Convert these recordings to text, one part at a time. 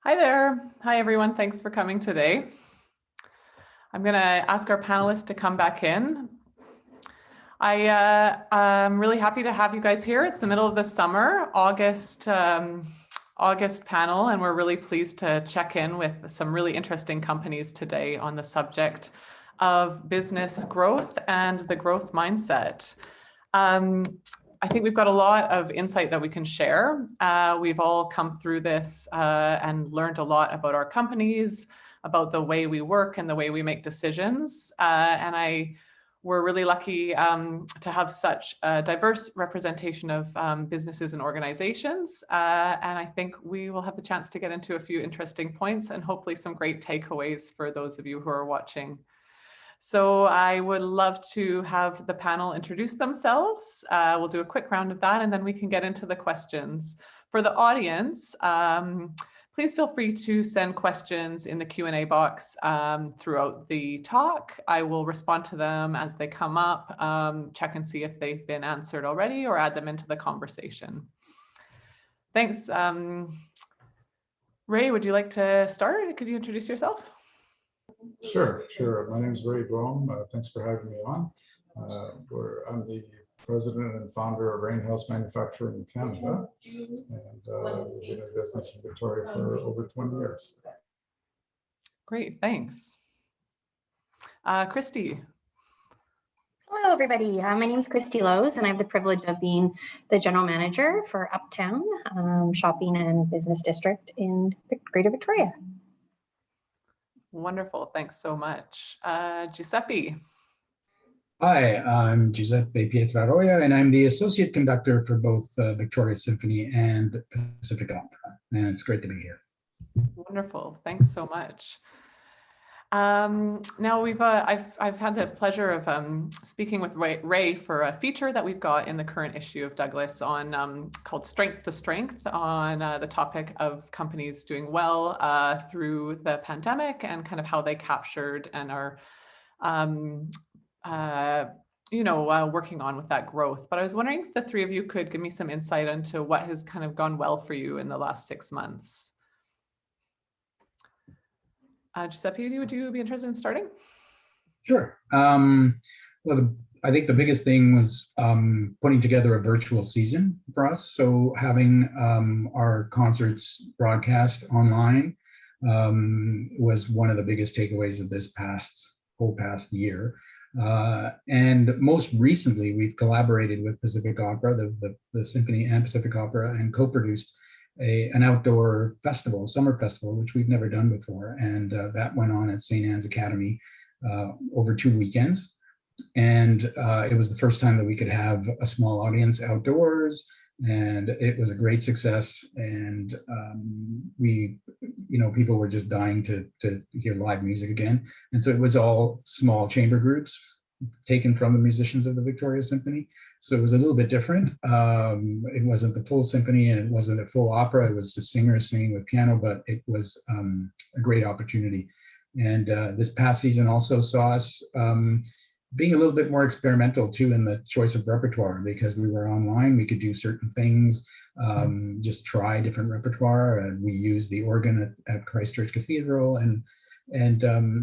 Hi there. Hi, everyone. Thanks for coming today. I'm going to ask our panelists to come back in. I'm really happy to have you guys here. It's the middle of the summer, August panel, and we're really pleased to check in with some really interesting companies today on the subject of business growth and the growth mindset. I think we've got a lot of insight that we can share. We've all come through this and learned a lot about our companies, about the way we work and the way we make decisions. We're really lucky to have such a diverse representation of businesses and organizations. And I think we will have the chance to get into a few interesting points and hopefully some great takeaways for those of you who are watching. So I would love to have the panel introduce themselves. We'll do a quick round of that and then we can get into the questions. For the audience, please feel free to send questions in the Q&A box throughout the talk. I will respond to them as they come up, check and see if they've been answered already or add them into the conversation. Thanks. Ray, would you like to start? Could you introduce yourself? Sure. My name is Ray Brougham. Thanks for having me on. I'm the president and founder of Rainhouse Manufacturing in Canada, and we've been in business in Victoria for over 20 years. Great, thanks. Kristy. Hello, everybody. My name is Kristy Lowes, and I have the privilege of being the general manager for Uptown Shopping and Business District in Greater Victoria. Wonderful, thanks so much. Giuseppe. Hi, I'm Giuseppe Pietraroia, and I'm the associate conductor for both Victoria Symphony and Pacific Opera, and it's great to be here. Wonderful, thanks so much. Now I've had the pleasure of speaking with Ray for a feature that we've got in the current issue of Douglas on called Strength to Strength on the topic of companies doing well through the pandemic and kind of how they captured and are working on with that growth. But I was wondering if the three of you could give me some insight into what has kind of gone well for you in the last 6 months. Giuseppe, would you be interested in starting? Sure. Well, I think the biggest thing was putting together a virtual season for us. So having our concerts broadcast online was one of the biggest takeaways of this whole past year. And most recently, we've collaborated with Pacific Opera, the Symphony and Pacific Opera, and co-produced an outdoor festival, summer festival, which we've never done before. And that went on at St. Anne's Academy over 2 weekends. And it was the first time that we could have a small audience outdoors, and it was a great success. And people were just dying to hear live music again. And so it was all small chamber groups taken from the musicians of the Victoria Symphony. So it was a little bit different. It wasn't the full symphony and it wasn't a full opera. It was just singers singing with piano, but it was a great opportunity. And this past season also saw us being a little bit more experimental too in the choice of repertoire, because we were online. We could do certain things, just try different repertoire. And we used the organ at Christchurch Cathedral, and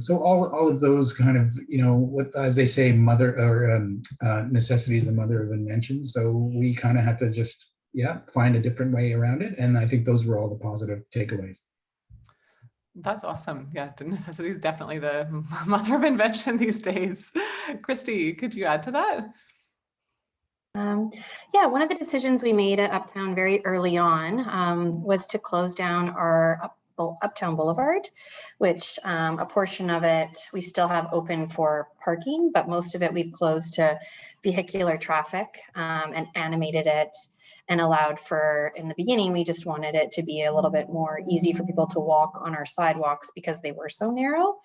so all of those kind of, what, as they say, necessity is the mother of invention. So we kind of had to just find a different way around it, and I think those were all the positive takeaways. That's awesome. Yeah, necessity is definitely the mother of invention these days. Kristy, could you add to that? One of the decisions we made at Uptown very early on was to close down our Uptown Boulevard, which a portion of it we still have open for parking, but most of it we've closed to vehicular traffic and animated it and allowed for, in the beginning, we just wanted it to be a little bit more easy for people to walk on our sidewalks because they were so narrow.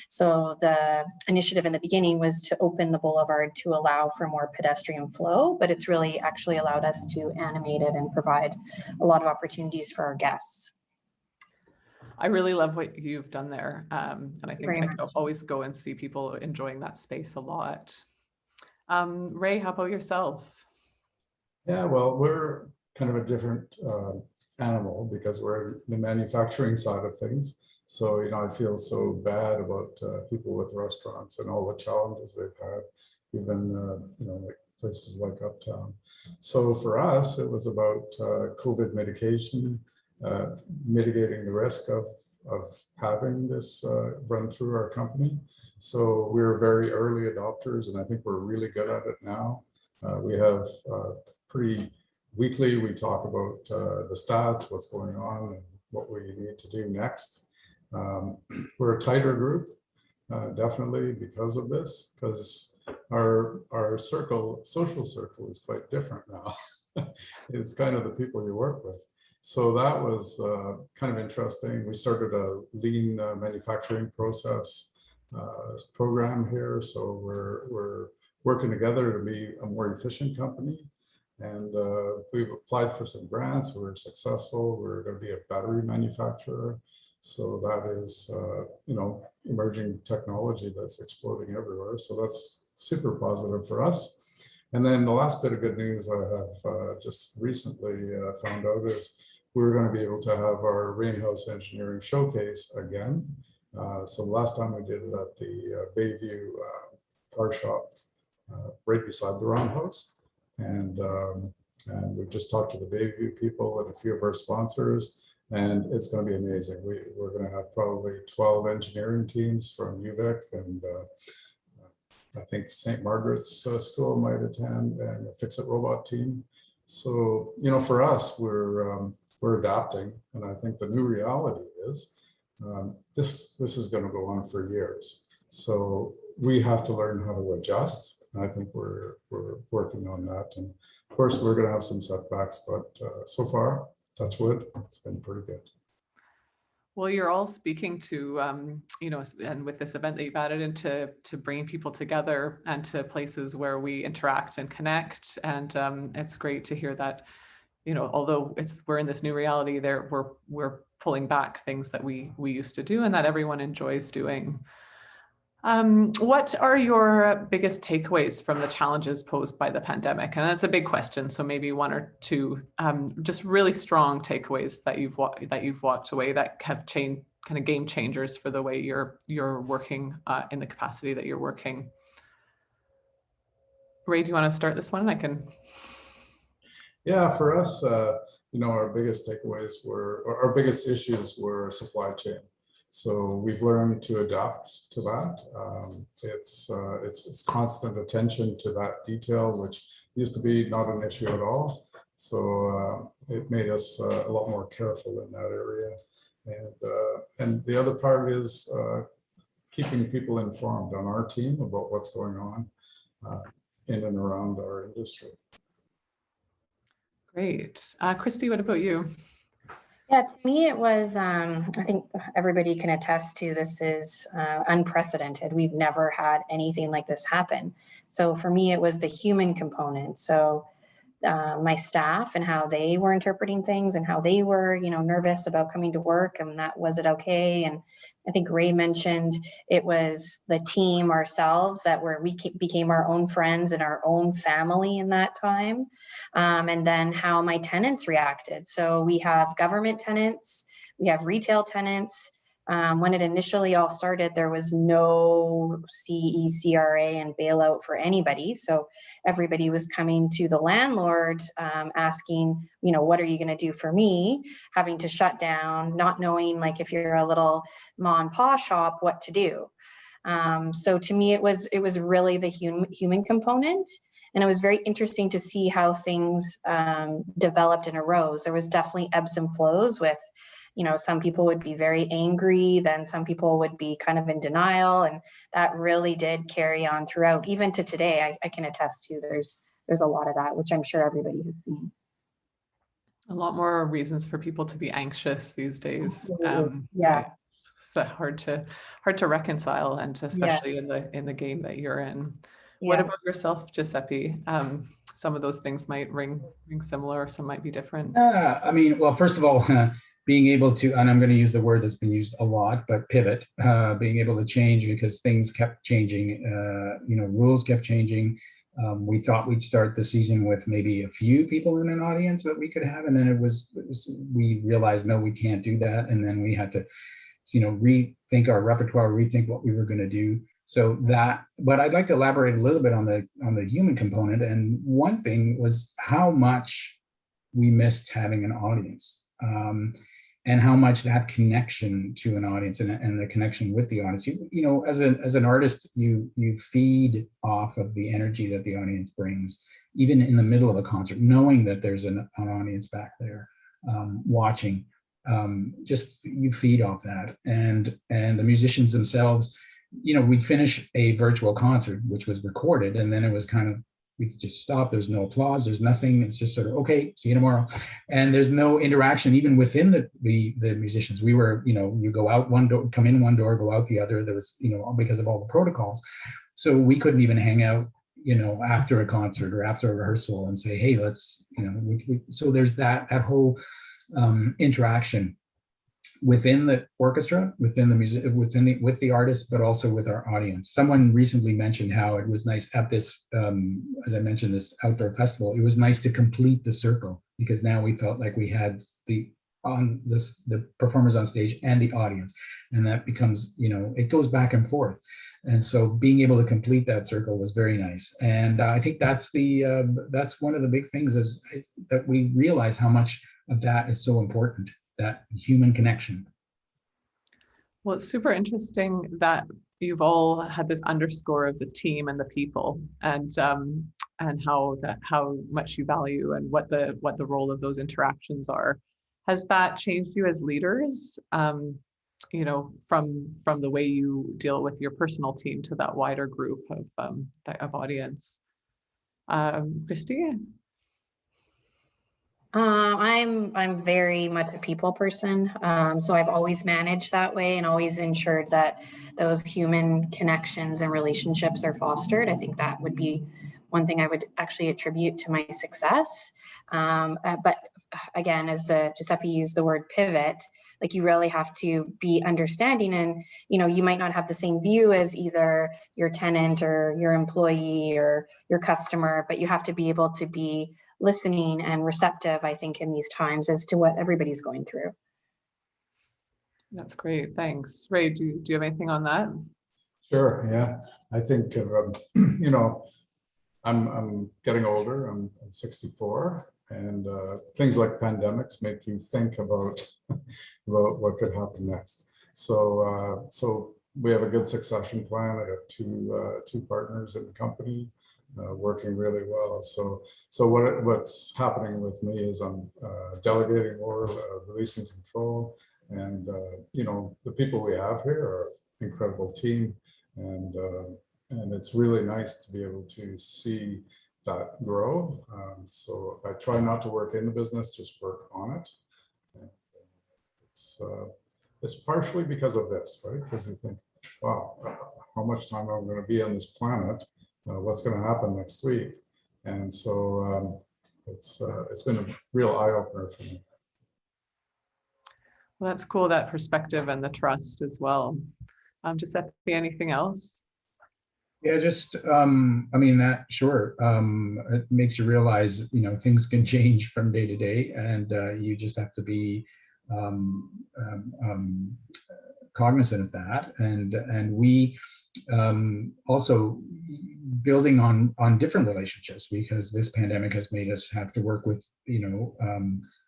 So the initiative in the beginning was to open the boulevard to allow for more pedestrian flow, but it's really actually allowed us to animate it and provide a lot of opportunities for our guests. I really love what you've done there. And I think I always go and see people enjoying that space a lot. Ray, how about yourself? Yeah, well, we're kind of a different animal because we're in the manufacturing side of things. So, I feel so bad about people with restaurants and all the challenges they've had, even, like places like Uptown. So for us, it was about COVID mitigation, mitigating the risk of having this run through our company. So we were very early adopters, and I think we're really good at it now. We have pretty weekly, we talk about the stats, what's going on, and what we need to do next. We're a tighter group, definitely because of this, because our social circle is quite different now. It's kind of the people you work with. So that was kind of interesting. We started a lean manufacturing process program here. So we're working together to be a more efficient company. And we've applied for some grants. We're successful. We're going to be a battery manufacturer. So that is, emerging technology that's exploding everywhere. So that's super positive for us. And then the last bit of good news I have just recently found out is we're going to be able to have our Rainhouse engineering showcase again. So the last time we did it at the Bayview car shop right beside the Roundhouse. And we've just talked to the Bayview people and a few of our sponsors, and it's going to be amazing. We're going to have probably 12 engineering teams from UVic, and I think St. Margaret's School might attend, and a Fix-It Robot team. So, for us, we're adapting, and I think the new reality is this is going to go on for years. So we have to learn how to adjust. And I think we're working on that, and of course we're going to have some setbacks, but so far, touch wood, it's been pretty good. Well, you're all speaking to, and with this event that you've added into bringing people together and to places where we interact and connect. And it's great to hear that, although we're in this new reality, we're pulling back things that we used to do and that everyone enjoys doing. What are your biggest takeaways from the challenges posed by the pandemic? And that's a big question, so maybe one or two, just really strong takeaways that you've walked away that have changed, kind of game changers for the way you're working in the capacity that you're working. Ray, do you want to start this one? I can. Yeah, for us, our biggest takeaways or our biggest issues were supply chain. So we've learned to adapt to that. It's constant attention to that detail, which used to be not an issue at all. So it made us a lot more careful in that area. And the other part is keeping people informed on our team about what's going on in and around our industry. Great. Kristy, what about you? Yeah, to me, it was, I think everybody can attest to this is unprecedented. We've never had anything like this happen. So for me, it was the human component. So my staff and how they were interpreting things and how they were, nervous about coming to work and was it okay? And I think Ray mentioned it was the team ourselves we became our own friends and our own family in that time. And then how my tenants reacted. So we have government tenants, we have retail tenants. When it initially all started, there was no CECRA and bailout for anybody. So everybody was coming to the landlord asking, what are you going to do for me? Having to shut down, not knowing like if you're a little mom and pop shop, what to do. So to me, it was really the human component. And it was very interesting to see how things developed and arose. There was definitely ebbs and flows with, some people would be very angry, then some people would be kind of in denial. And that really did carry on throughout, even to today. I can attest to there's a lot of that, which I'm sure everybody has seen. A lot more reasons for people to be anxious these days. Yeah. It's hard to reconcile, and especially in the game that you're in. Yeah. What about yourself, Giuseppe? Some of those things might ring similar, some might be different. Well, first of all, being able to, and I'm going to use the word that's been used a lot, but pivot, being able to change because things kept changing, rules kept changing. We thought we'd start the season with maybe a few people in an audience that we could have, and then we realized, no, we can't do that. And then we had to, rethink our repertoire, rethink what we were going to do. So that, but I'd like to elaborate a little bit on the human component. And one thing was how much we missed having an audience, and how much that connection to an audience and the connection with the audience. As an artist, you feed off of the energy that the audience brings, even in the middle of a concert, knowing that there's an audience back there watching. Just you feed off that, and the musicians themselves. We'd finish a virtual concert, which was recorded, and then it was kind of, we could just stop. There's no applause. There's nothing. It's just sort of, okay, see you tomorrow. And there's no interaction even within the musicians. We were, you go out one door, come in one door, go out the other. There was, because of all the protocols. So we couldn't even hang out, after a concert or after a rehearsal and say, hey, let's, so there's that whole interaction within the orchestra, within the music, with the artist, but also with our audience. Someone recently mentioned how it was nice at this, as I mentioned, this outdoor festival. It was nice to complete the circle because now we felt like we had the performers on stage and the audience, and that becomes, it goes back and forth. And so being able to complete that circle was very nice. And I think that's one of the big things is that we realize how much of that is so important. That human connection. Well, it's super interesting that you've all had this underscore of the team and the people, and how much you value and what the role of those interactions are. Has that changed you as leaders? From the way you deal with your personal team to that wider group of audience. Kristy? I'm very much a people person. So I've always managed that way and always ensured that those human connections and relationships are fostered. I think that would be one thing I would actually attribute to my success. But again, as the Giuseppe used the word pivot, like you really have to be understanding, and you might not have the same view as either your tenant or your employee or your customer, but you have to be able to be listening and receptive, I think, in these times as to what everybody's going through. That's great. Thanks. Ray, do you have anything on that? Sure. Yeah. I think, I'm getting older. I'm 64, and things like pandemics make you think about what could happen next. So we have a good succession plan. I got two partners in the company working really well. So what's happening with me is I'm delegating more, releasing control, and the people we have here are an incredible team, and it's really nice to be able to see that grow. So I try not to work in the business, just work on it. And it's partially because of this, right? Because you think, wow, how much time am I going to be on this planet? What's going to happen next week? And so it's been a real eye opener for me. Well, that's cool, that perspective and the trust as well. Giuseppe, anything else? Yeah, just that sure. It makes you realize things can change from day to day, and you just have to be cognizant of that. And we also building on different relationships, because this pandemic has made us have to work with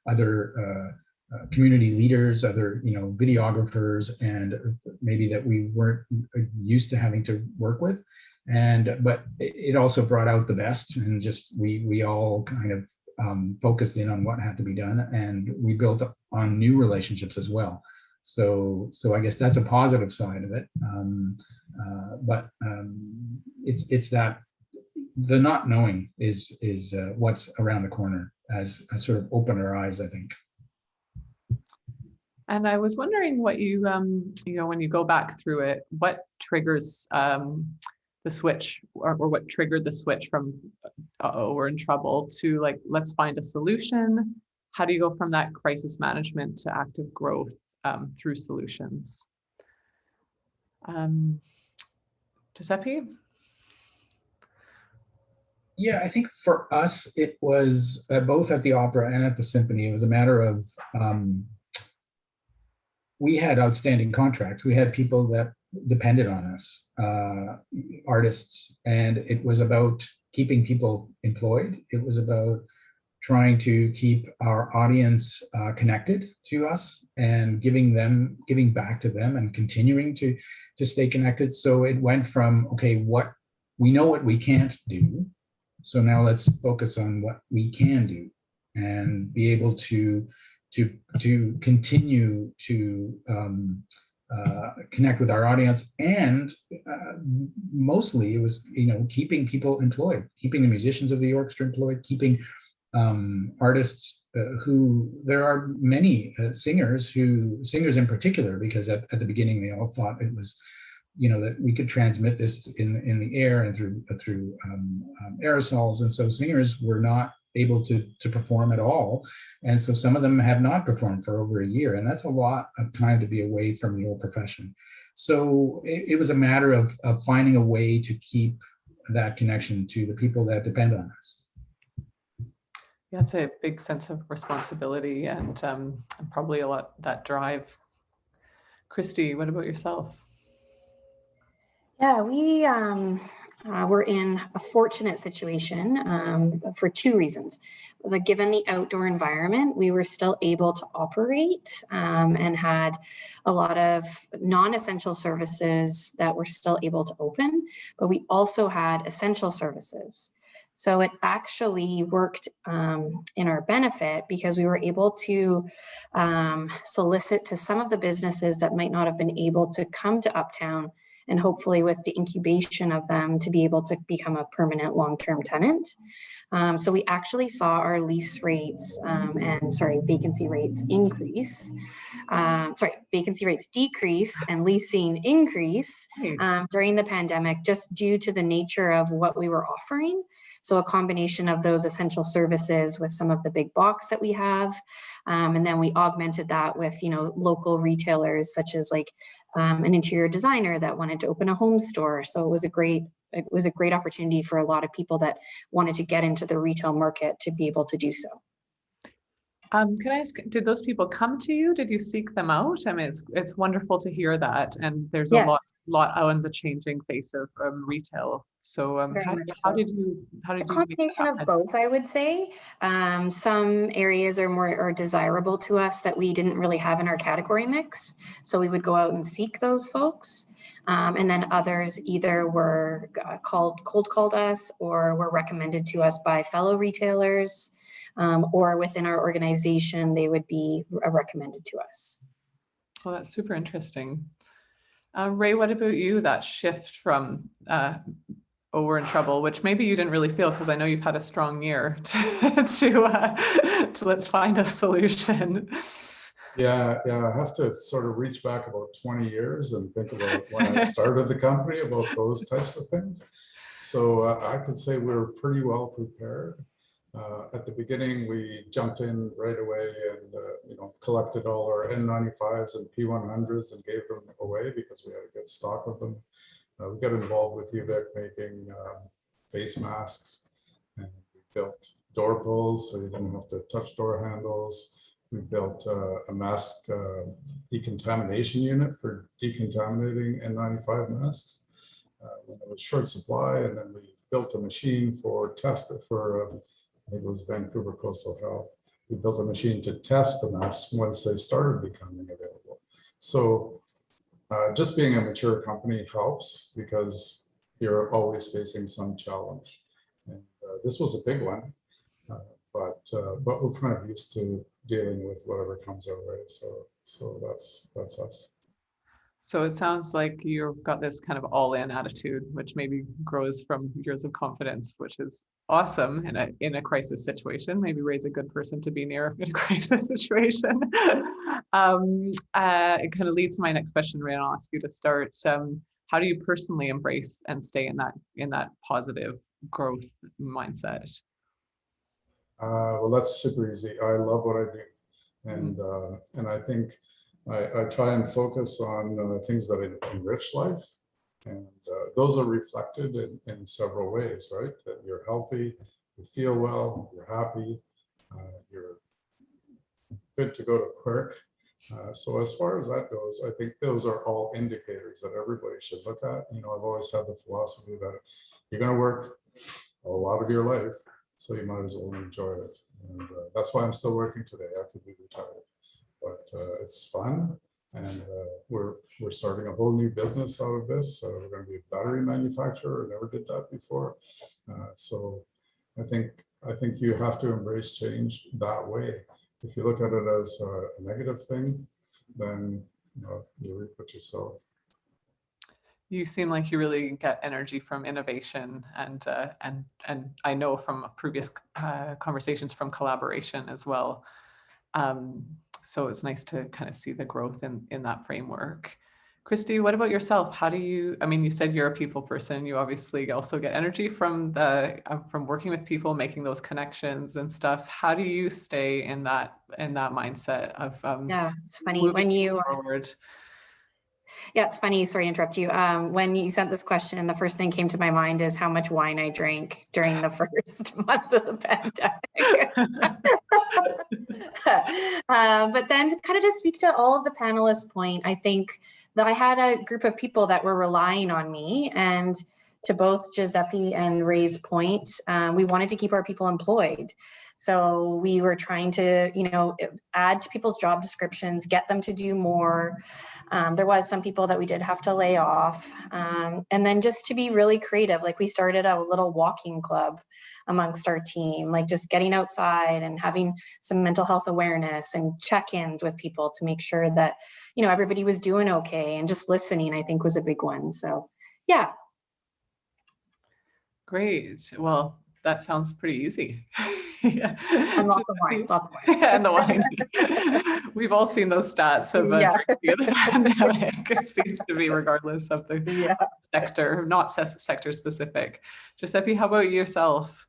other community leaders, other videographers, and maybe that we weren't used to having to work with. But it also brought out the best, and just we all kind of focused in on what had to be done, and we built on new relationships as well. So I guess that's a positive side of it. But it's that the not knowing is what's around the corner, as sort of opened our eyes, I think. And I was wondering what you, when you go back through it, what triggers the switch, or what triggered the switch from, uh-oh, we're in trouble, to like, let's find a solution? How do you go from that crisis management to active growth through solutions? Giuseppe? Yeah, I think for us, it was both at the opera and at the symphony, it was a matter of we had outstanding contracts. We had people that depended on us, artists, and it was about keeping people employed. It was about trying to keep our audience connected to us and giving back to them and continuing to stay connected. So it went from, okay, we know what we can't do, so now let's focus on what we can do and be able to continue to connect with our audience. And mostly it was keeping people employed, keeping the musicians of the orchestra employed, keeping artists who there are many singers in particular, because at the beginning they all thought it was that we could transmit this in the air and through aerosols, and so singers were not able to perform at all, and so some of them have not performed for over a year, and that's a lot of time to be away from your profession. So it was a matter of finding a way to keep that connection to the people that depend on us. Yeah, it's a big sense of responsibility and probably a lot that drive. Kristy, what about yourself? Yeah, we were in a fortunate situation for two reasons. Given the outdoor environment, we were still able to operate and had a lot of non-essential services that were still able to open, but we also had essential services. So it actually worked in our benefit, because we were able to solicit to some of the businesses that might not have been able to come to Uptown and hopefully with the incubation of them to be able to become a permanent long-term tenant. So we actually saw our lease rates vacancy rates increase. Vacancy rates decrease and leasing increase during the pandemic, just due to the nature of what we were offering. So a combination of those essential services with some of the big box that we have. And then we augmented that with, local retailers such as like an interior designer that wanted to open a home store. So it was a great opportunity for a lot of people that wanted to get into the retail market to be able to do so. Can I ask, did those people come to you? Did you seek them out? I mean, it's wonderful to hear that. And there's a lot out in the changing face of retail. So how did you a combination of both, I would say. Some areas are desirable to us that we didn't really have in our category mix. So we would go out and seek those folks. And then others either were cold called us or were recommended to us by fellow retailers. Or within our organization, they would be recommended to us. Well, that's super interesting. Ray, what about you, that shift from we're in trouble, which maybe you didn't really feel because I know you've had a strong year to let's find a solution. Yeah, I have to sort of reach back about 20 years and think about when I started the company, about those types of things. So I could say we were pretty well prepared. At the beginning, we jumped in right away and collected all our N95s and P100s and gave them away because we had a good stock of them. We got involved with UVic making face masks, and we built door pulls so you didn't have to touch door handles. We built a mask decontamination unit for decontaminating N95 masks when there was short supply, and then we built a machine for I think it was Vancouver Coastal Health. We built a machine to test the masks once they started becoming available. So just being a mature company helps because you're always facing some challenge. And this was a big one, but we're kind of used to dealing with whatever comes our way. So that's us. So it sounds like you've got this kind of all-in attitude, which maybe grows from years of confidence, which is awesome in a crisis situation. Maybe Ray's a good person to be near in a crisis situation. It kind of leads to my next question, Ray, and I'll ask you to start. How do you personally embrace and stay in that positive growth mindset? Well, that's super easy. I love what I do, and I think I try and focus on things that enrich life, and those are reflected in several ways, right? That you're healthy, you feel well, you're happy, you're good to go to work. So as far as that goes, I think those are all indicators that everybody should look at. I've always had the philosophy that you're going to work a lot of your life, so you might as well enjoy it. And that's why I'm still working today. I have to be retired. But it's fun, and we're starting a whole new business out of this. So we're going to be a battery manufacturer. Never did that before. So I think you have to embrace change that way. If you look at it as a negative thing, then you reap what you sow. You seem like you really get energy from innovation, and I know from previous conversations from collaboration as well. So it's nice to kind of see the growth in that framework. Kristy, what about yourself? How do you, you said you're a people person. You obviously also get energy from from working with people, making those connections and stuff. How do you stay in that mindset of yeah, it's funny when you forward? Yeah, it's funny. Sorry to interrupt you. When you sent this question, the first thing came to my mind is how much wine I drank during the first month of the pandemic. But then kind of to speak to all of the panelists' point, I think that I had a group of people that were relying on me, and to both Giuseppe and Ray's point, we wanted to keep our people employed. So we were trying to, add to people's job descriptions, get them to do more. There was some people that we did have to lay off. And then just to be really creative, like we started a little walking club amongst our team, like just getting outside and having some mental health awareness and check-ins with people to make sure that, everybody was doing okay, and just listening, I think, was a big one. So yeah. Great. Well, that sounds pretty easy. Yeah. And lots of wine, lots of wine. And the wine. We've all seen those stats of the pandemic. It seems to be regardless of the sector, not sector specific. Giuseppe, how about yourself?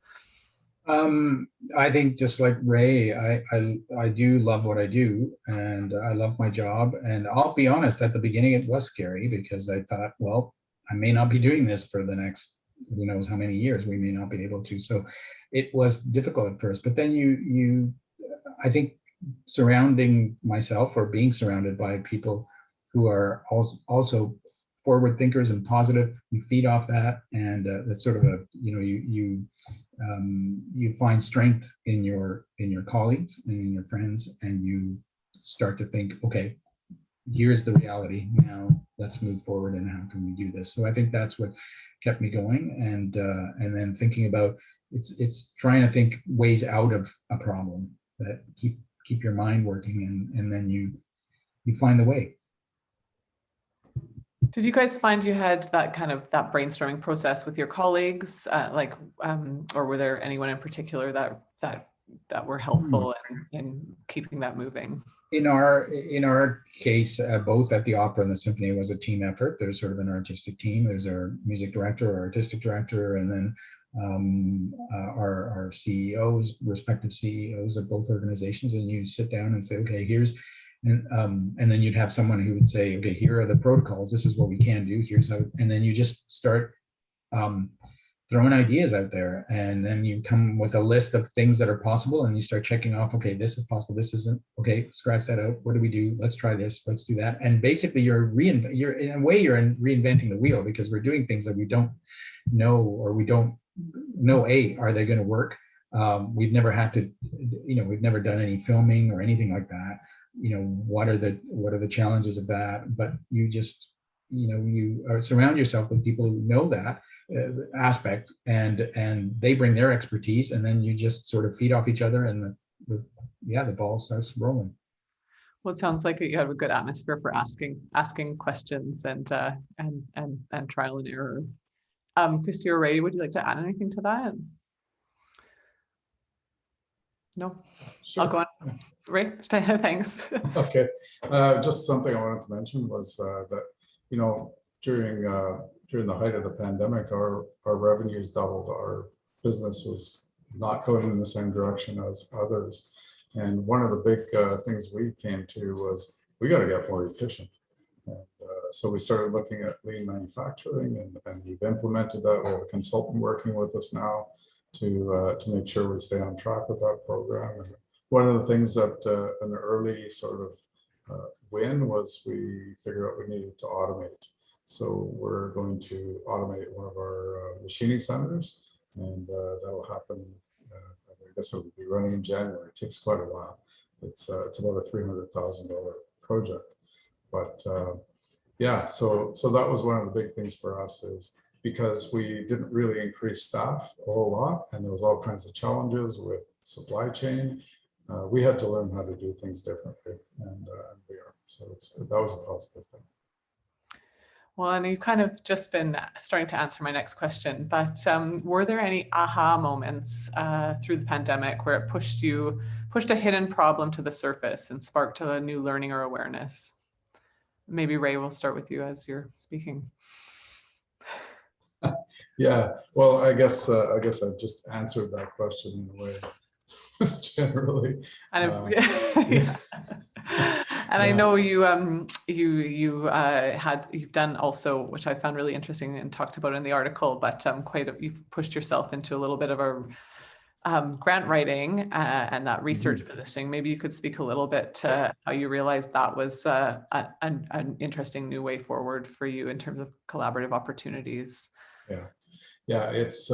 I think just like Ray, I do love what I do, and I love my job. And I'll be honest, at the beginning it was scary because I thought, well, I may not be doing this for the next who knows how many years. We may not be able to. So it was difficult at first, but then I think surrounding myself or being surrounded by people who are also forward thinkers and positive, you feed off that, and that's sort of a, you find strength in your colleagues and in your friends, and you start to think, okay, here's the reality. Now let's move forward, and how can we do this? So I think that's what kept me going, and then thinking about it's trying to think ways out of a problem that keep your mind working, and then you find the way. Did you guys find you had that kind of that brainstorming process with your colleagues, or were there anyone in particular that were helpful in keeping that moving? In our case, both at the opera and the symphony, it was a team effort. There's sort of an artistic team. There's our music director, our artistic director, and then our CEOs, respective CEOs of both organizations. And you sit down and say, okay, here's, and then you'd have someone who would say, okay, here are the protocols. This is what we can do. Here's how, and then you just start throwing ideas out there, and then you come with a list of things that are possible, and you start checking off, okay, this is possible, this isn't, okay, scratch that out, what do we do, let's try this, let's do that. And basically you're in a way you're reinventing the wheel, because we're doing things that we don't know, or we don't know, are they going to work? We've never had to, we've never done any filming or anything like that. What are the challenges of that? But you just, you surround yourself with people who know that aspect, and they bring their expertise, and then you just sort of feed off each other, and the ball starts rolling. Well, it sounds like you have a good atmosphere for asking questions and trial and error. Kristy or Ray, would you like to add anything to that? No? Sure. I'll go on. Ray, thanks. Okay. Just something I wanted to mention was that, during the height of the pandemic, our revenues doubled. Our business was not going in the same direction as others. And one of the big things we came to was we got to get more efficient. And so we started looking at lean manufacturing, and we've implemented that. We have a consultant working with us now to make sure we stay on track with that program. And one of the things that an early sort of win was we figured out we needed to automate. So we're going to automate one of our machining centers, and that'll happen. I guess it'll be running in January. It takes quite a while. It's about a $300,000 project, but so that was one of the big things for us, is because we didn't really increase staff a whole lot, and there was all kinds of challenges with supply chain. We had to learn how to do things differently, and we are. So that was a positive thing. Well, and you've kind of just been starting to answer my next question, but were there any aha moments through the pandemic where it pushed a hidden problem to the surface and sparked a new learning or awareness? Maybe Ray, we'll start with you as you're speaking. Yeah, well, I guess I just answered that question in a way. Just generally. Yeah. And I know you've done also, which I found really interesting and talked about in the article, but you've pushed yourself into a little bit of a grant writing and that research positioning. Maybe you could speak a little bit to how you realized that was an interesting new way forward for you in terms of collaborative opportunities. Yeah, it's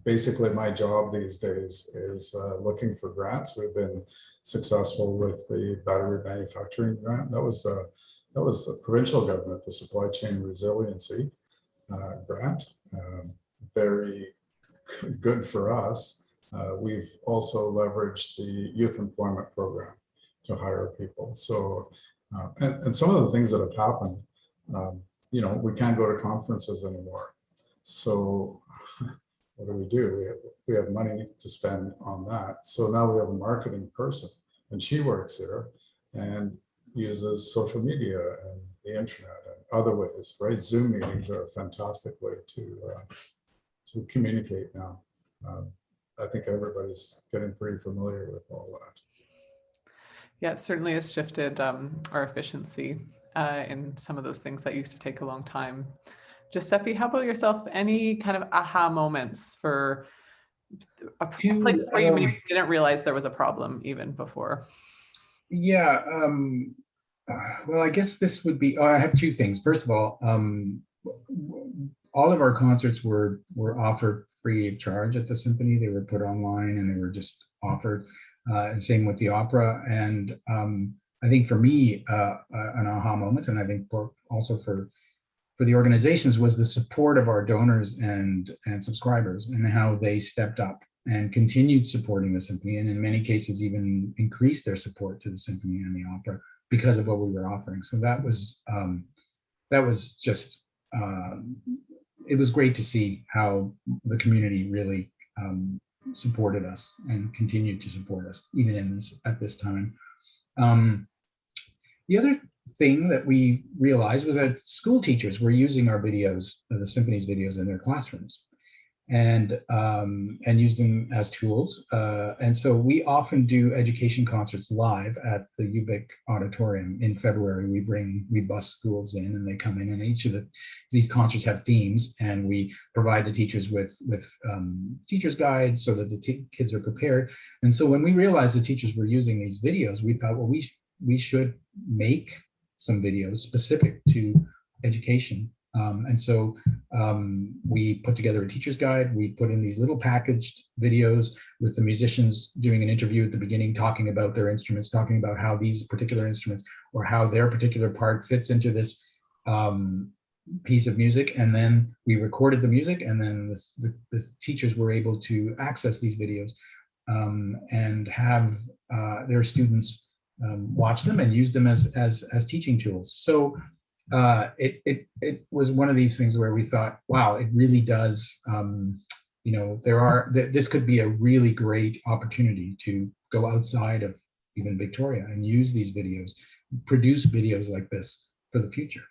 basically my job these days is looking for grants. We've been successful with the battery manufacturing grant. That was the provincial government, the supply chain resiliency grant. Very good for us. We've also leveraged the youth employment program to hire people. So, and some of the things that have happened, you know, we can't go to conferences anymore. So what do? We have money to spend on that. So now we have a marketing person, and she works here and uses social media and the internet and other ways, right? Zoom meetings are a fantastic way to communicate now. I think everybody's getting pretty familiar with all that. Yeah, it certainly has shifted our efficiency in some of those things that used to take a long time. Giuseppe, how about yourself? Any kind of aha moments for places where you maybe didn't realize there was a problem even before? Yeah, well, I guess this would be, I have two things. First of all of our concerts were offered free of charge at the Symphony. They were put online and they were just offered. And same with the opera. And I think for me, an aha moment, and I think also for the organizations, was the support of our donors and subscribers, and how they stepped up and continued supporting the Symphony, and in many cases even increased their support to the Symphony and the opera because of what we were offering. So that was just, it was great to see how the community really supported us and continued to support us even at this time. The other thing that we realized was that school teachers were using our videos, the Symphony's videos, in their classrooms, and use them as tools. And so we often do education concerts live at the UVic auditorium. In February, we bus schools in, and they come in, and each of these concerts have themes, and we provide the teachers with teachers guides so that the kids are prepared. And so when we realized the teachers were using these videos, we thought, well, we should make some videos specific to education. And so we put together a teacher's guide. We put in these little packaged videos with the musicians doing an interview at the beginning, talking about their instruments, talking about how these particular instruments or how their particular part fits into this piece of music. And then we recorded the music, and then the teachers were able to access these videos and have their students watch them and use them as teaching tools. So it was one of these things where we thought, wow, it really does, you know, this could be a really great opportunity to go outside of even Victoria and use these videos, produce videos like this for the future.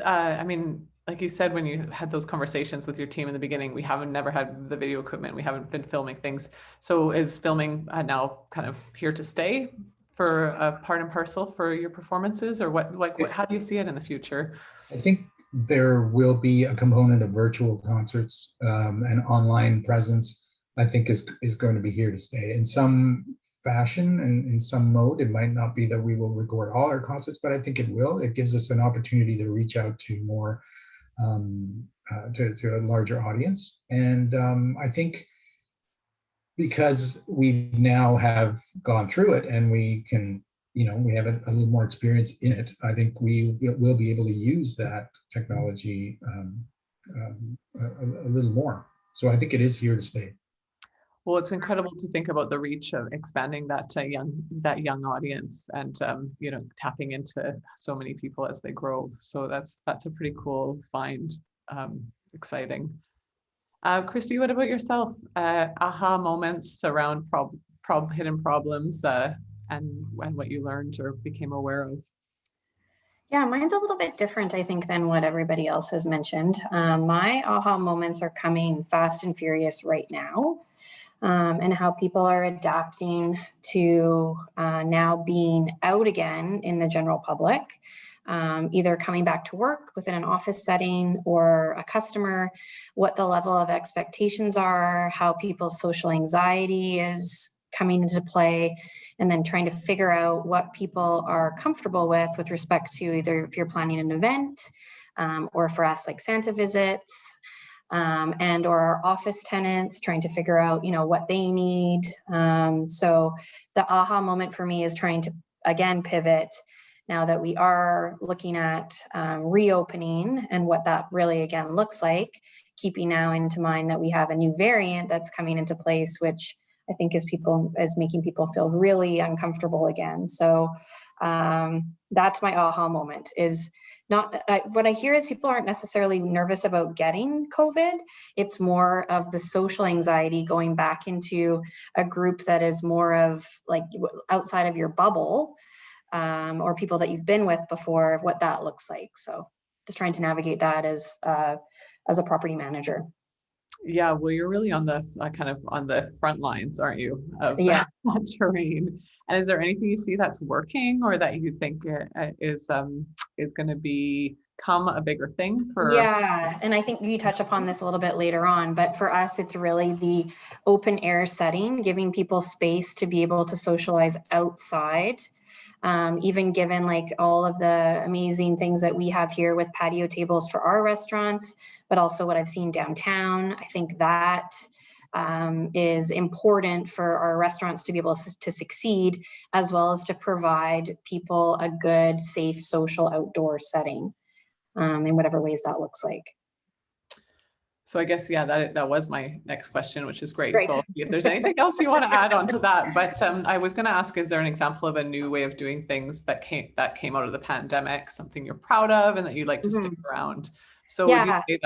I mean, like you said, when you had those conversations with your team in the beginning, we haven't never had the video equipment. We haven't been filming things. So is filming now kind of here to stay for a part and parcel for your performances, or how do you see it in the future? I think there will be a component of virtual concerts, and online presence, I think is going to be here to stay in some fashion and in some mode. It might not be that we will record all our concerts, but I think it will. It gives us an opportunity to reach out to more, to a larger audience. And I think because we now have gone through it and we can, you know, we have a little more experience in it, I think we will be able to use that technology a little more. So I think it is here to stay. Well, it's incredible to think about the reach of expanding that young audience, and you know, tapping into so many people as they grow. So that's a pretty cool find, exciting. Kristy, what about yourself? Aha moments around hidden problems and what you learned or became aware of? Yeah, mine's a little bit different, I think, than what everybody else has mentioned. My aha moments are coming fast and furious right now, and how people are adapting to now being out again in the general public, either coming back to work within an office setting or a customer, what the level of expectations are, how people's social anxiety is coming into play, and then trying to figure out what people are comfortable with respect to either if you're planning an event, or for us, like Santa visits, and or our office tenants trying to figure out, what they need. So the aha moment for me is trying to, again, pivot now that we are looking at reopening and what that really, again, looks like, keeping now into mind that we have a new variant that's coming into place, which I think is making people feel really uncomfortable again. So that's my aha moment. Is not what I hear is people aren't necessarily nervous about getting COVID. It's more of the social anxiety going back into a group that is more of like outside of your bubble, or people that you've been with before, what that looks like. So just trying to navigate that as a property manager. Yeah, well, you're really on the kind of on the front lines, aren't you, of Yeah. that terrain? And is there anything you see that's working, or that you think is going to become a bigger thing for? Yeah, and I think you touch upon this a little bit later on, but for us, it's really the open air setting, giving people space to be able to socialize outside. Even given like all of the amazing things that we have here with patio tables for our restaurants, but also what I've seen downtown. I think that is important for our restaurants to be able to succeed, as well as to provide people a good, safe, social outdoor setting in whatever ways that looks like. So I guess, yeah, that was my next question, which is great. Great. So if there's anything else you want to add on to that, but I was going to ask, is there an example of a new way of doing things that came out of the pandemic, something you're proud of and that you'd like to stick around? So would you say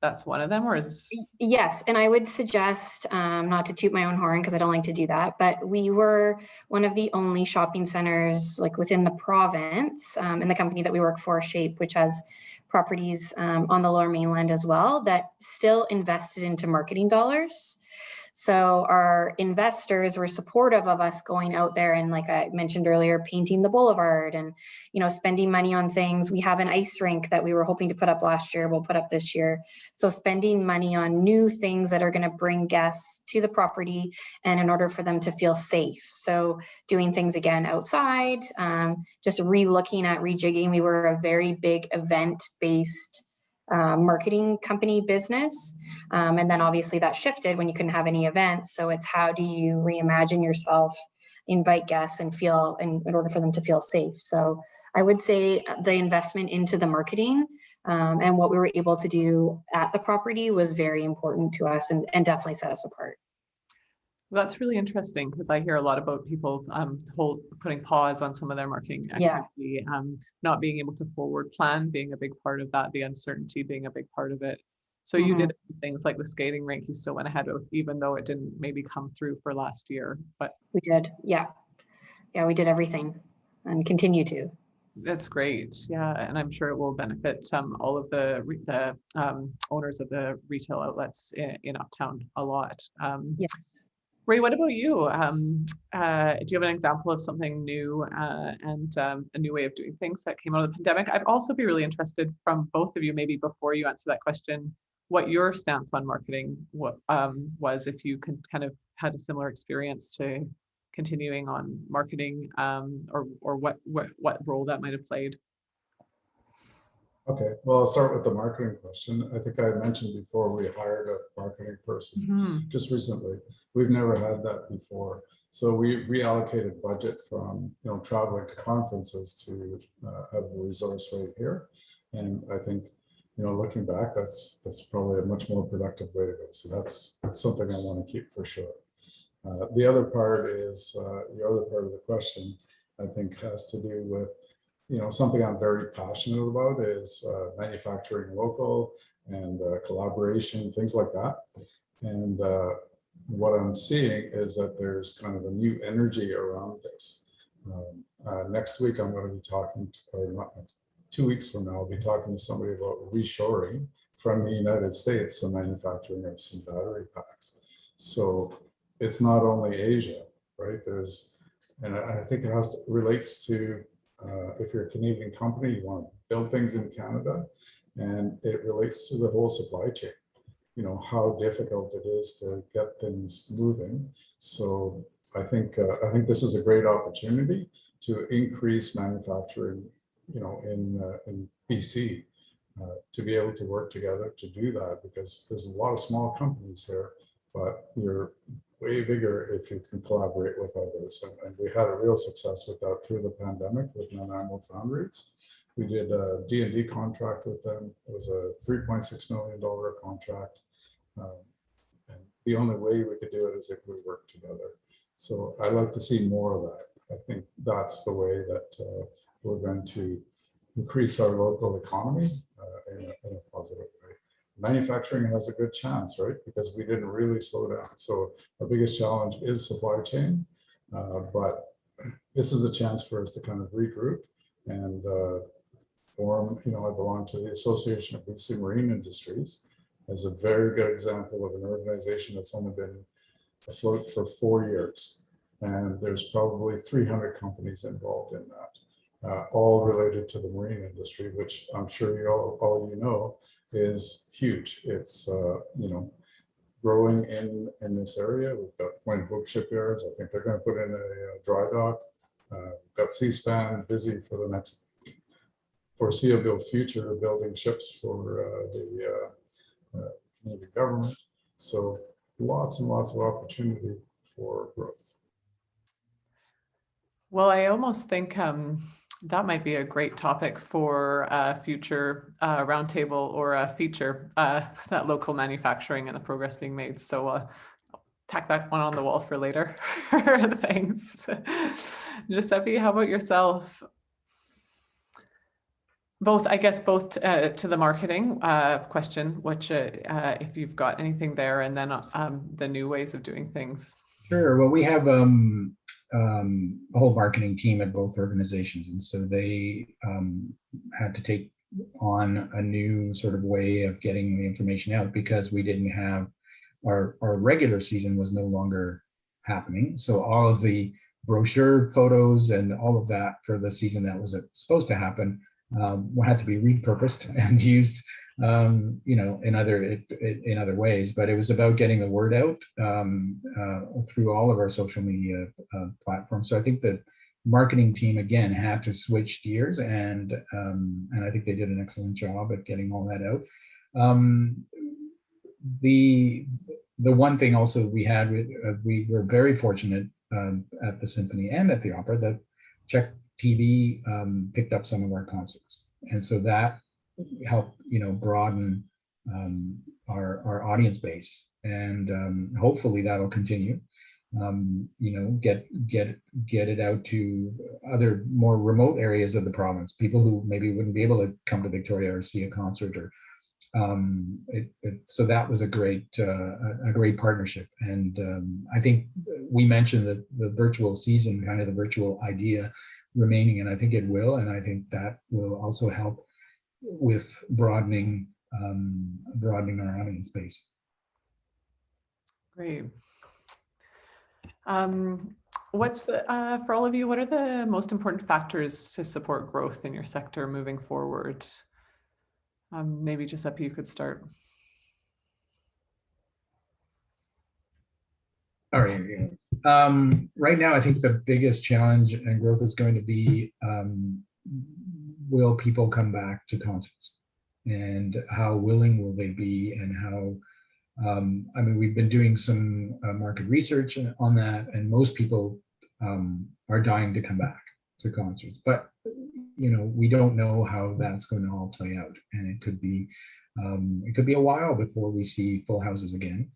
that's one of them, or is? Yes, and I would suggest, not to toot my own horn because I don't like to do that, but we were one of the only shopping centers like within the province, and the company that we work for, Shape, which has properties on the Lower Mainland as well, that still invested into marketing dollars. So our investors were supportive of us going out there and, like I mentioned earlier, painting the boulevard and, spending money on things. We have an ice rink that we were hoping to put up last year, we'll put up this year. So spending money on new things that are going to bring guests to the property and in order for them to feel safe. So doing things again outside, just re-looking at rejigging. We were a very big event-based marketing company business. And then obviously that shifted when you couldn't have any events. So it's how do you reimagine yourself, invite guests and feel in order for them to feel safe. So I would say the investment into the marketing and what we were able to do at the property was very important to us and definitely set us apart. Well, that's really interesting because I hear a lot about people putting pause on some of their marketing activity, not being able to forward plan being a big part of that, the uncertainty being a big part of it. So you did things like the skating rink, you still went ahead with, even though it didn't maybe come through for last year, but we did, yeah, we did everything and continue to. That's great, yeah, and I'm sure it will benefit all of the owners of the retail outlets in Uptown a lot. Yes. Ray, what about you? Do you have an example of something new and a new way of doing things that came out of the pandemic? I'd also be really interested from both of you, maybe before you answer that question, what your stance on marketing was, if you can kind of had a similar experience to continuing on marketing, or what role that might have played. Okay, well, I'll start with the marketing question. I think I mentioned before we hired a marketing person just recently. We've never had that before. So we reallocated budget from traveling to conferences to have a resource right here. And I think looking back, that's probably a much more productive way to go. So that's something I want to keep for sure. The other part is the other part of the question, I think, has to do with something I'm very passionate about is manufacturing local and collaboration, things like that. And what I'm seeing is that there's kind of a new energy around this. Next week, I'm going to be talking, 2 weeks from now, I'll be talking to somebody about reshoring from the United States, so manufacturing of some battery packs. So it's not only Asia, right? And I think it relates to if you're a Canadian company, you want to build things in Canada, and it relates to the whole supply chain, how difficult it is to get things moving. So I think this is a great opportunity to increase manufacturing, in BC. to be able to work together to do that, because there's a lot of small companies here, but you're way bigger if you can collaborate with others. And we had a real success with that through the pandemic with Non-Animal Foundries. We did a D&D contract with them. It was a $3.6 million contract. And the only way we could do it is if we work together. So I'd like to see more of that. I think that's the way that we're going to increase our local economy in a positive way. Manufacturing has a good chance, right? Because we didn't really slow down. So our biggest challenge is supply chain, but this is a chance for us to kind of regroup and form, I belong to the Association of BC Marine Industries as a very good example of an organization that's only been afloat for 4 years. And there's probably 300 companies involved in that, all related to the marine industry, which I'm sure you all know is huge. It's growing in this area. We've got Point Hope shipyards. I think they're going to put in a dry dock. We've got C-SPAN busy for the next foreseeable future, building ships for the Canadian government. So lots and lots of opportunity for growth. Well, I almost think that might be a great topic for a future roundtable or a feature, that local manufacturing and the progress being made. So I'll tack that one on the wall for later. Thanks. Giuseppe, how about yourself? Both, I guess, to the marketing question, which if you've got anything there, and then the new ways of doing things. Sure. Well, we have a whole marketing team at both organizations, and so they had to take on a new sort of way of getting the information out, because we didn't have our regular season was no longer happening. So all of the brochure photos and all of that for the season that was supposed to happen had to be repurposed and used in other ways. But it was about getting the word out through all of our social media platforms. So I think the marketing team again had to switch gears, and I think they did an excellent job at getting all that out. The one thing also we had, we were very fortunate at the Symphony and at the Opera that Czech TV picked up some of our concerts, and so that helped broaden our audience base, and hopefully that'll continue. Get it out to other more remote areas of the province, people who maybe wouldn't be able to come to Victoria or see a concert, or so that was a great partnership. And I think we mentioned the virtual season, kind of the virtual idea remaining, and I think it will, and I think that will also help with broadening our audience base. Great. For all of you, what are the most important factors to support growth in your sector moving forward? Maybe Giuseppe, you could start. All right. Right now, I think the biggest challenge and growth is going to be, will people come back to concerts, and how willing will they be, and how, we've been doing some market research on that, and most people are dying to come back to concerts, but we don't know how that's going to all play out, and it could be a while before we see full houses again.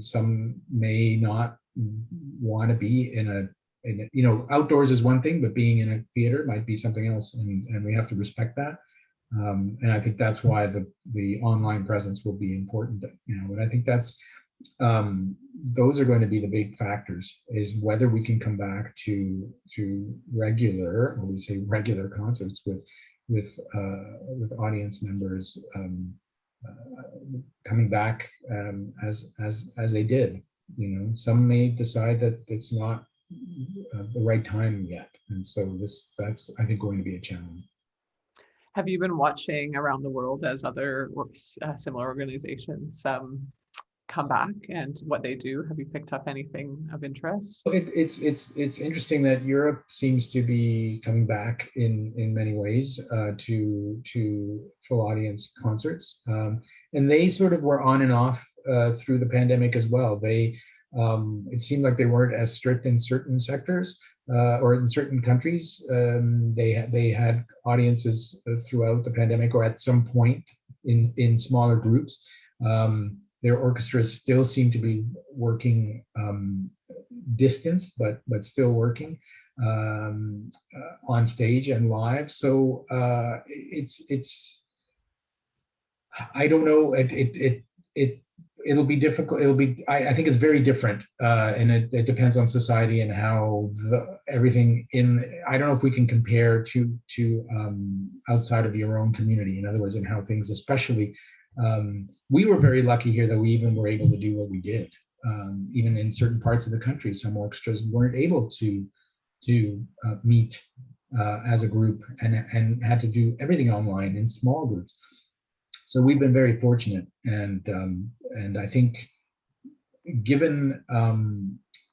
Some may not want to be in a outdoors is one thing, but being in a theater might be something else, and we have to respect that. And I think that's why the online presence will be important. And I think that's those are going to be the big factors, is whether we can come back to regular, or we say regular concerts with audience members coming back as they did. Some may decide that it's not the right time yet, and so that's I think going to be a challenge. Have you been watching around the world as other similar organizations come back and what they do? Have you picked up anything of interest? It's interesting that Europe seems to be coming back in many ways to full audience concerts, and they sort of were on and off through the pandemic as well. They it seemed like they weren't as strict in certain sectors or in certain countries. They had audiences throughout the pandemic or at some point in smaller groups. Their orchestras still seem to be working distance, but still working on stage and live. So it's I don't know. It'll be difficult. I think it's very different, and it depends on society and how everything in. I don't know if we can compare to outside of your own community. In other words, and how things, especially. We were very lucky here that we even were able to do what we did. Even in certain parts of the country, some orchestras weren't able to meet as a group and had to do everything online in small groups. So we've been very fortunate, and I think given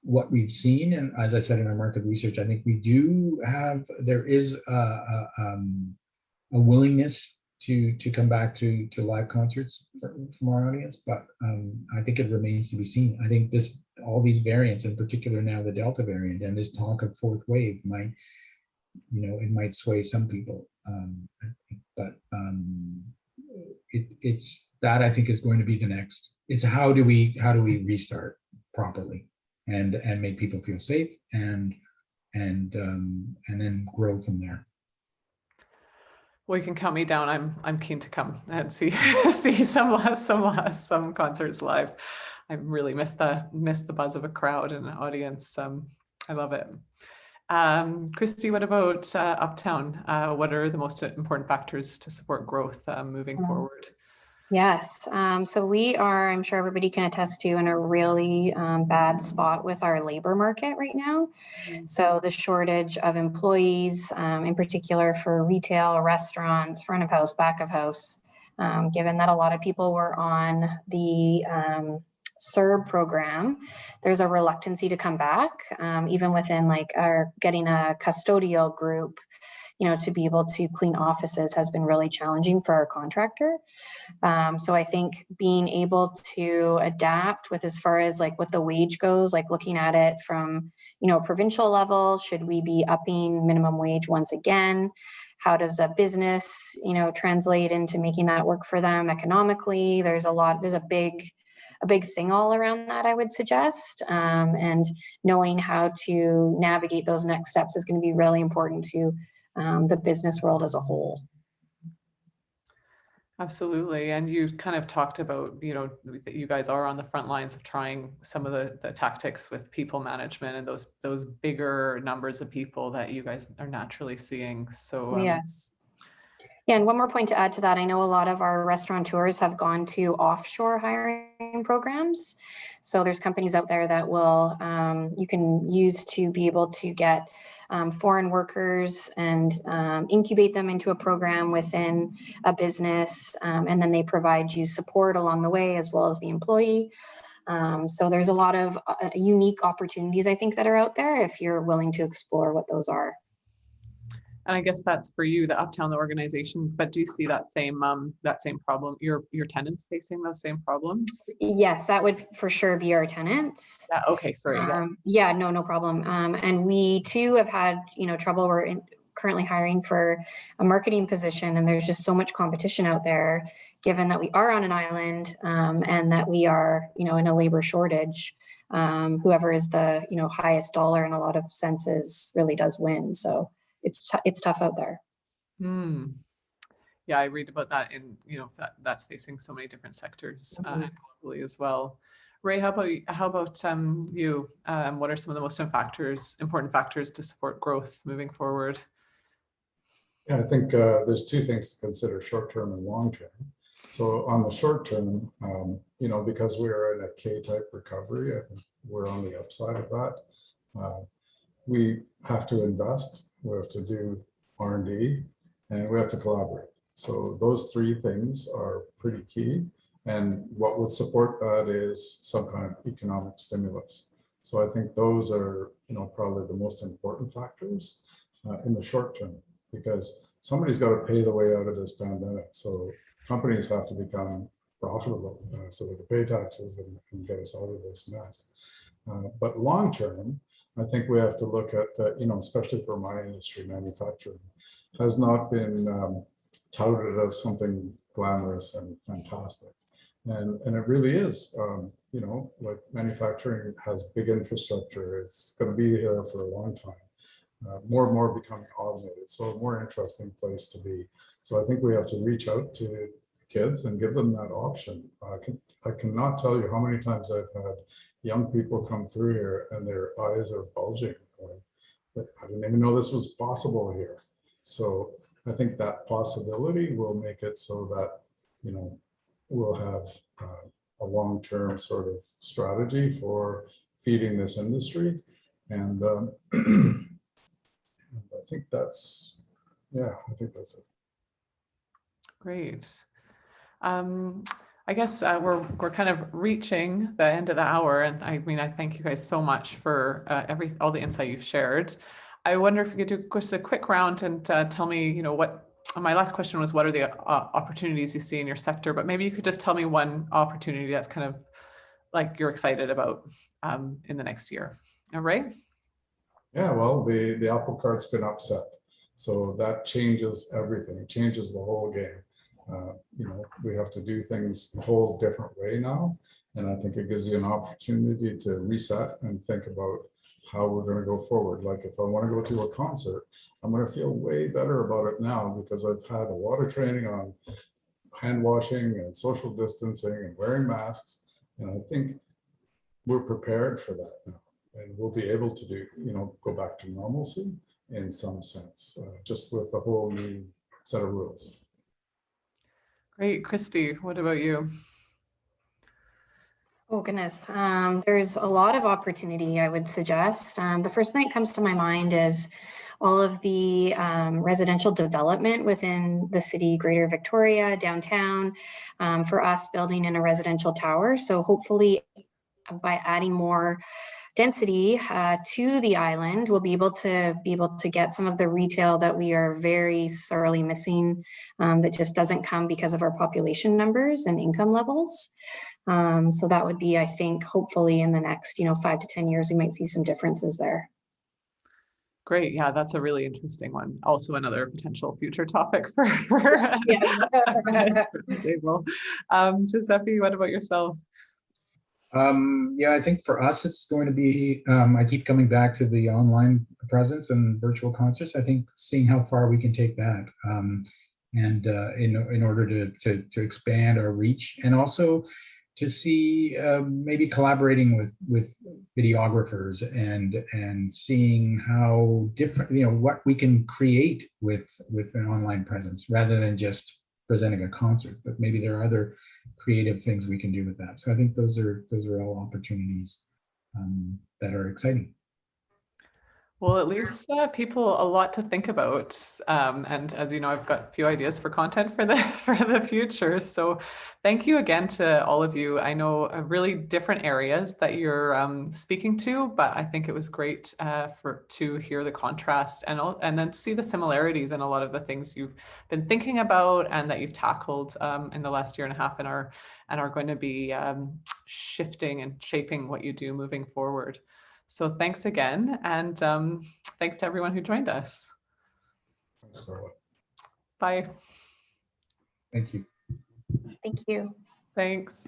what we've seen, and as I said in our market research, I think there is a willingness to come back to live concerts from our audience, but I think it remains to be seen. I think all these variants, in particular now the Delta variant, and this talk of fourth wave might, it might sway some people. But it's that I think is going to be the next. It's how do we restart properly and make people feel safe and then grow from there. Well, you can count me down. I'm keen to come and see some concerts live. I really miss the buzz of a crowd and an audience. I love it. Kristy, what about Uptown? What are the most important factors to support growth moving forward? Yes. So we are, I'm sure everybody can attest to, in a really bad spot with our labor market right now. So the shortage of employees, in particular for retail, restaurants, front of house, back of house, given that a lot of people were on the CERB program, there's a reluctancy to come back, even within like our getting a custodial group, to be able to clean offices has been really challenging for our contractor. So I think being able to adapt with as far as like what the wage goes, like looking at it from, provincial level, should we be upping minimum wage once again? How does a business, translate into making that work for them economically? There's a big thing all around that, I would suggest. And knowing how to navigate those next steps is going to be really important to the business world as a whole. Absolutely. And you kind of talked about, that you guys are on the front lines of trying some of the tactics with people management and those bigger numbers of people that you guys are naturally seeing. So yes. Yeah, and one more point to add to that, I know a lot of our restaurateurs have gone to offshore hiring programs. So there's companies out there that will, you can use to be able to get foreign workers and incubate them into a program within a business. And then they provide you support along the way, as well as the employee. So there's a lot of unique opportunities, I think, that are out there if you're willing to explore what those are. And I guess that's for you, the Uptown, the organization, but do you see that same problem, your tenants facing those same problems? Yes, that would for sure be our tenants. Yeah, okay, sorry. Yeah, no problem. And we too have had, trouble. We're currently hiring for a marketing position, and there's just so much competition out there, given that we are on an island and that we are, in a labor shortage. Whoever is the, highest dollar in a lot of senses really does win. So it's tough out there. Yeah, I read about that in, that's facing so many different sectors globally as well. Ray, how about you? What are some of the most important factors to support growth moving forward? Yeah, I think there's two things to consider: short-term and long-term. So on the short term, because we're in a K-type recovery, I think we're on the upside of that. We have to invest, we have to do R&D, and we have to collaborate. So those three things are pretty key. And what would support that is some kind of economic stimulus. So I think those are, probably the most important factors in the short term, because somebody's got to pay the way out of this pandemic. So companies have to become profitable so they can pay taxes and get us out of this mess. But long term, I think we have to look at, especially for my industry, manufacturing has not been touted as something glamorous and fantastic. And it really is, like manufacturing has big infrastructure. It's going to be here for a long time. More and more becoming automated. So a more interesting place to be. So I think we have to reach out to kids and give them that option. I cannot tell you how many times I've had young people come through here and their eyes are bulging. I didn't even know this was possible here. So I think that possibility will make it so that, we'll have a long-term sort of strategy for feeding this industry. And I think that's it. Great. I guess we're kind of reaching the end of the hour, and I thank you guys so much for all the insight you've shared. I wonder if you could do just a quick round and tell me, what my last question was, what are the opportunities you see in your sector? But maybe you could just tell me one opportunity that's kind of like you're excited about in the next year. All right. Yeah, well, the apple cart's been upset. So that changes everything. It changes the whole game. We have to do things a whole different way now. And I think it gives you an opportunity to reset and think about how we're going to go forward. Like if I want to go to a concert, I'm going to feel way better about it now because I've had a lot of training on hand washing and social distancing and wearing masks. And I think we're prepared for that now. And we'll be able to do, go back to normalcy in some sense, just with a whole new set of rules. Great. Kristy, what about you? Oh, goodness. There's a lot of opportunity, I would suggest. The first thing that comes to my mind is all of the residential development within the city, Greater Victoria, downtown, for us building in a residential tower. So hopefully by adding more density to the island, we'll be able to get some of the retail that we are very sorely missing, that just doesn't come because of our population numbers and income levels. So that would be, I think, hopefully in the next 5 to 10 years, we might see some differences there. Great. Yeah, that's a really interesting one. Also another potential future topic for Yes. the table. Giuseppe, what about yourself? Yeah, I think for us, it's going to be, I keep coming back to the online presence and virtual concerts. I think seeing how far we can take that, and in order to expand our reach, and also to see maybe collaborating with videographers and seeing how different, what we can create with an online presence rather than just presenting a concert, but maybe there are other creative things we can do with that. So I think those are all opportunities that are exciting. Well, it leaves people a lot to think about. And as you know, I've got a few ideas for content for the future. So thank you again to all of you. I know really different areas that you're speaking to, but I think it was great to hear the contrast and then see the similarities in a lot of the things you've been thinking about and that you've tackled in the last year and a half and are going to be shifting and shaping what you do moving forward. So thanks again, and thanks to everyone who joined us. Thanks, Carla. Bye. Thank you. Thank you. Thanks.